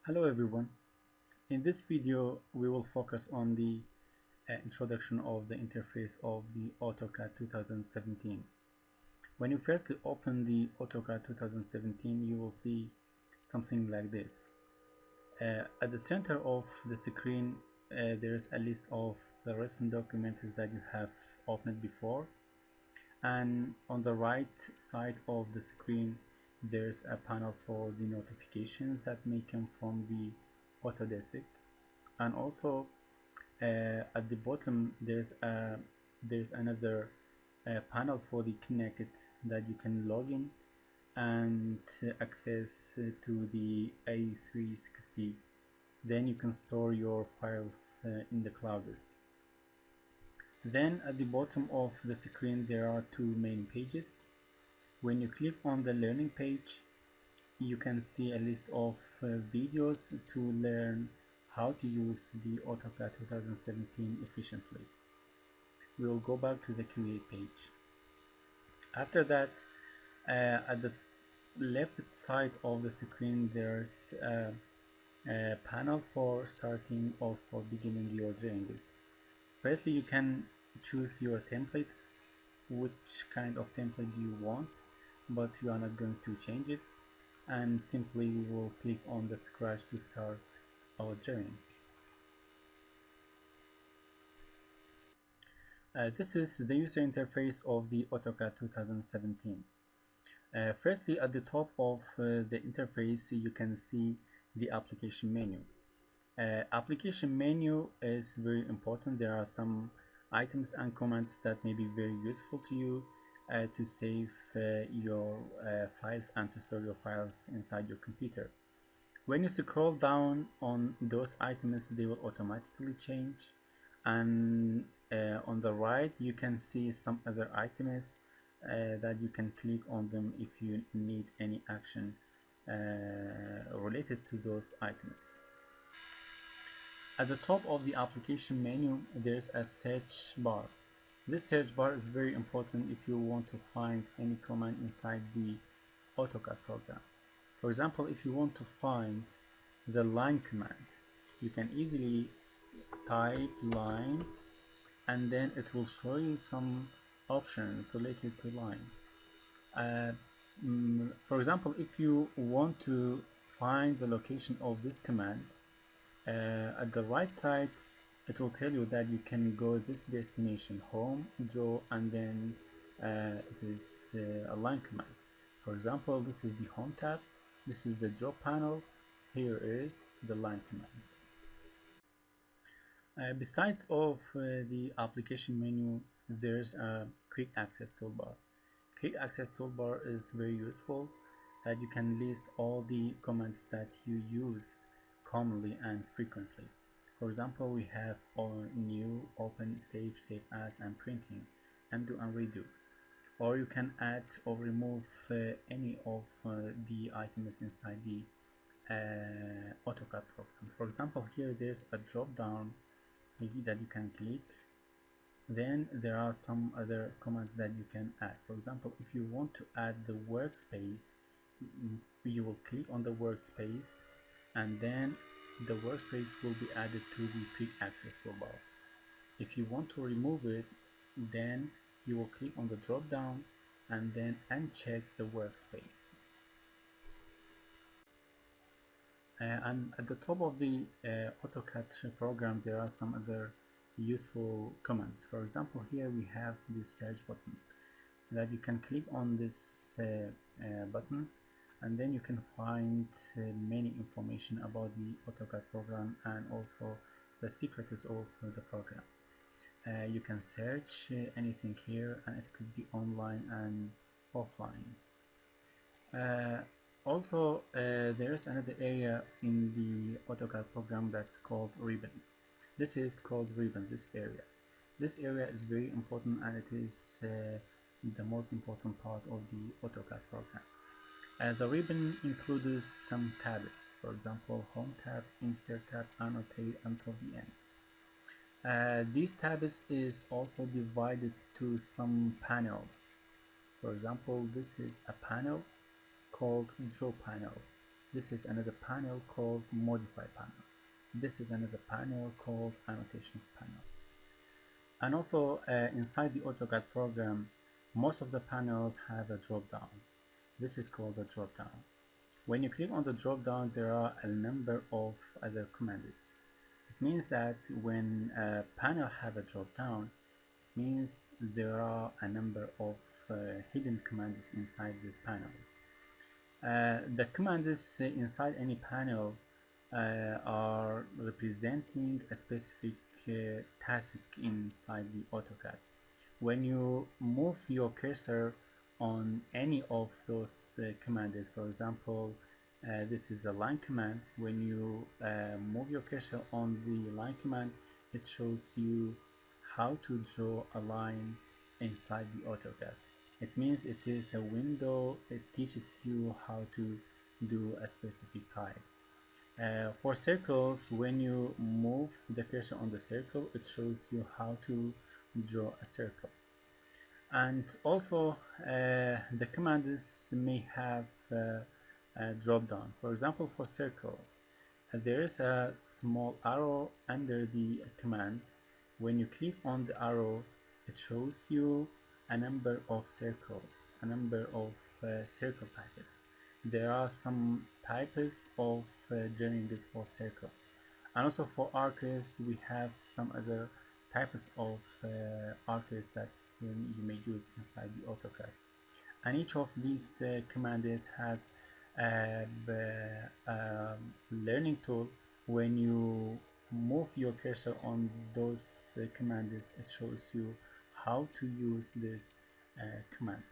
Hello everyone. In this video, we will focus on the introduction of the interface of the AutoCAD 2017. When you firstly open the AutoCAD 2017, you will see something like this. At the center of the screen, there's a list of the recent documents that you have opened before, and on the right side of the screen there's a panel for the notifications that may come from the Autodesk, and also at the bottom there's another panel for the Connect that you can log in and access to the A360. Then you can store your files in the clouds. Then at the bottom of the screen there are two main pages. When you click on the learning page, you can see a list of videos to learn how to use the AutoCAD 2017 efficiently. We will go back to the create page. After that, at the left side of the screen there's a panel for starting or for beginning your drawings. Firstly, you can choose your templates, which kind of template do you want, but we are not going to change it, and simply we will click on the scratch to start our drawing. This is the user interface of the AutoCAD 2017. Firstly, at the top of the interface you can see the application menu. Application menu is very important. There are some items and commands that may be very useful to you to save your files and to store your files inside your computer. When you scroll down on those items, they will automatically change, and on the right you can see some other items that you can click on them if you need any action related to those items. At the top of the application menu there's a search bar. This search bar is very important if you want to find any command inside the AutoCAD program. For example, if you want to find the line command, you can easily type line and then it will show you some options related to line. For example, if you want to find the location of this command, at the right side it will tell you that you can go this destination, home, draw, and then it is a line command. For example, this is the home tab, this is the draw panel, here is the line command. Besides of the application menu, there's a quick access toolbar. Quick access toolbar is very useful, that you can list all the commands that you use commonly and frequently. For example, we have new, open, save, save as, and printing, undo and redo. Or you can add or remove any of the items inside the AutoCAD program. For example, here there's a drop down that you can click. Then there are some other commands that you can add. For example, if you want to add the workspace, you will click on the workspace, and then the workspace will be added to the quick access toolbar. If you want to remove it, then you will click on the drop down and then uncheck the workspace. And at the top of the AutoCAD program there are some other useful commands. For example, here we have this search button that you can click on this button, and then you can find many information about the AutoCAD program and also the secrets of the program. You can search anything here, and it could be online and offline. Also, there's another area in the AutoCAD program that's called ribbon. This is called ribbon, this area. This area is very important, and it is the most important part of the AutoCAD program. The ribbon includes some tabs, for example, home tab, insert tab, annotate until the end. These tabs is also divided to some panels. For example, this is a panel called draw panel. This is another panel called modify panel. This is another panel called annotation panel. And also inside the AutoCAD program, most of the panels have a drop down. This is called a drop down. When you click on the drop down, there are a number of other commands. It means that when a panel have a drop down, it means there are a number of hidden commands inside this panel. The commands inside any panel are representing a specific task inside the AutoCAD. When you move your cursor on any of those commands, for example, this is a line command. When you move your cursor on the line command, it shows you how to draw a line inside the AutoCAD. It means it is a window. It teaches you how to do a specific type. For circles, when you move the cursor on the circle, it shows you how to draw a circle. And also the commands may have a drop down. For example, for circles, there is a small arrow under the command. When you click on the arrow, it shows you a number of circles, a number of circle types. There are some types of joining this for circles, and also for arcs we have some other types of arcs that you may use inside the AutoCAD. And each of these commands has a learning tool. When you move your cursor on those commands, it shows you how to use this command.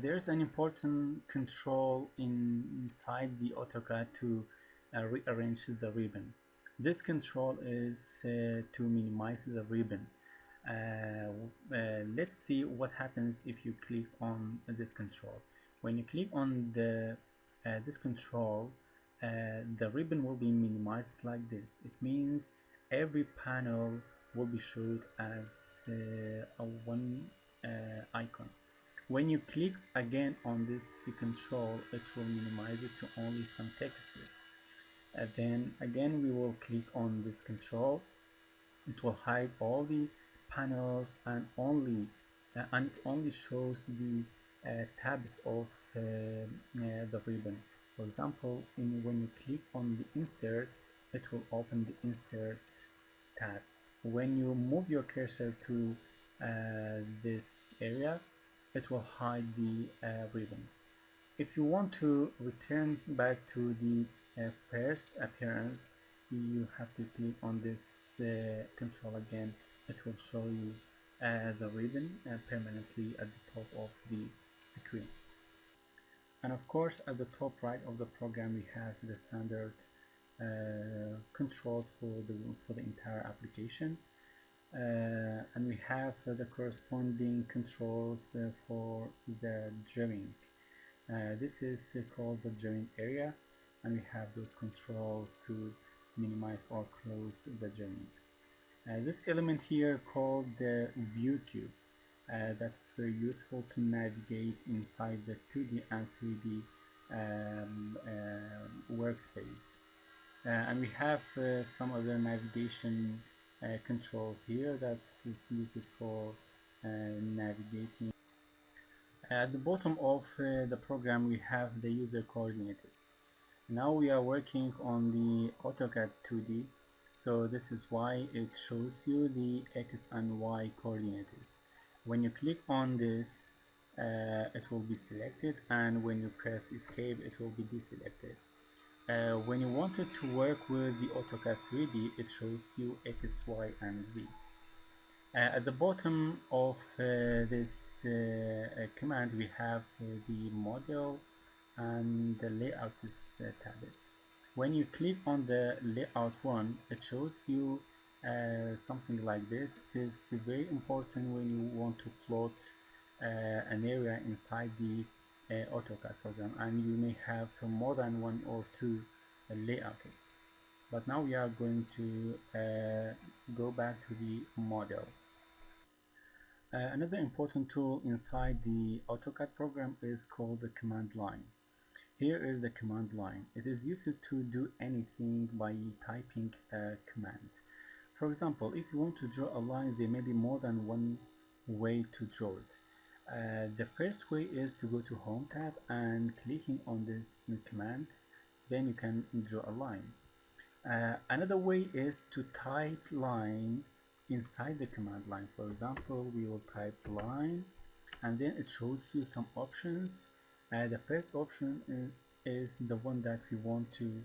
There's an important control inside the AutoCAD to rearrange the ribbon. This control is to minimize the ribbon. Let's see what happens if you click on this control. When you click on this control, the ribbon will be minimized like this. It means every panel will be showed as a one icon. When you click again on this control, it will minimize it to only some texts. Then again we will click on this control. It will hide all the panels and it only shows the tabs of the ribbon. For example, when you click on the insert, it will open the insert tab. When you move your cursor to this area, it will hide the ribbon. If you want to return back to the first appearance, you have to click on this control again. It will show you the ribbon permanently at the top of the screen. And of course, at the top right of the program, we have the standard controls for the entire application. And we have the corresponding controls for the drawing. This is called the drawing area, and we have those controls to minimize or close the drawing. This element here called the view cube, that is very useful to navigate inside the 2D and 3D workspace. And we have some other navigation controls here that is used for navigating. At the bottom of the program we have the user coordinates. Now we are working on the AutoCAD 2D, so this is why it shows you the X and Y coordinates. When you click on this, it will be selected, and when you press escape, it will be deselected. When you wanted to work with the AutoCAD 3D, it shows you X, Y, and Z. At the bottom of this command, we have the model and the layout tabs. When you click on the layout one, it shows you something like this. It is very important when you want to plot an area inside the AutoCAD program, and you may have more than one or two layouts. But now we are going to go back to the model. Another important tool inside the AutoCAD program is called the command line. Here is the command line. It is used to do anything by typing a command. For example, if you want to draw a line, there may be more than one way to draw it. The first way is to go to Home tab and clicking on this command, then you can draw a line. Another way is to type line inside the command line. For example, we will type line and then it shows you some options. The first option is the one that we want to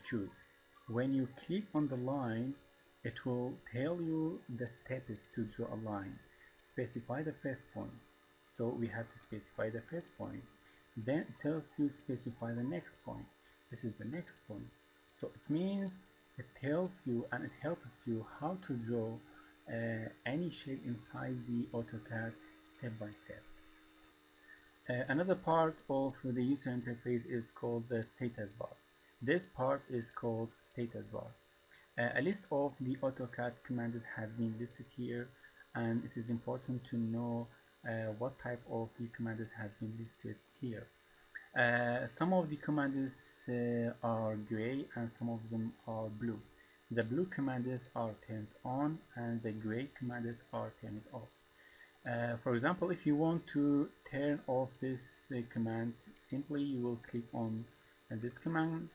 choose. When you click on the line, it will tell you the steps to draw a line. Specify the first point. So we have to specify the first point. Then it tells you specify the next point. This is the next point. So it means it tells you and it helps you how to draw any shape inside the AutoCAD step by step. Another part of the user interface is called the status bar. This part is called status bar. A list of the AutoCAD commands has been listed here, and it is important to know what type of the commands has been listed here. Some of the commands are gray and some of them are blue. The blue commands are turned on and the gray commands are turned off. For example, if you want to turn off this command, simply you will click on this command,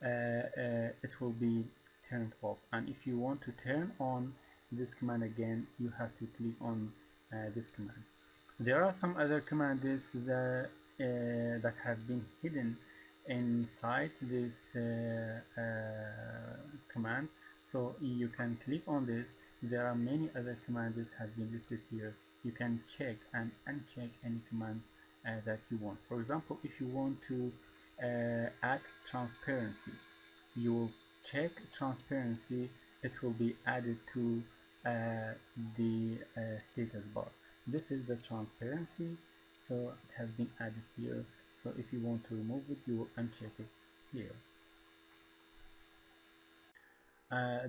it will be turned off. And if you want to turn on this command again, you have to click on this command. There are some other commands that has been hidden inside this command, so you can click on this. There are many other commands has been listed here. You can check and uncheck any command that you want. For example, if you want to add transparency, you will check transparency. It will be added to the status bar. This is the transparency, so it has been added here. So if you want to remove it, you will uncheck it here.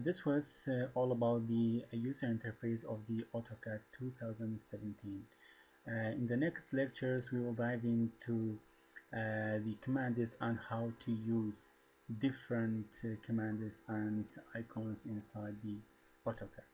This was all about the user interface of the AutoCAD 2017. In the next lectures, we will dive into the commands and how to use different commands and icons inside the AutoCAD.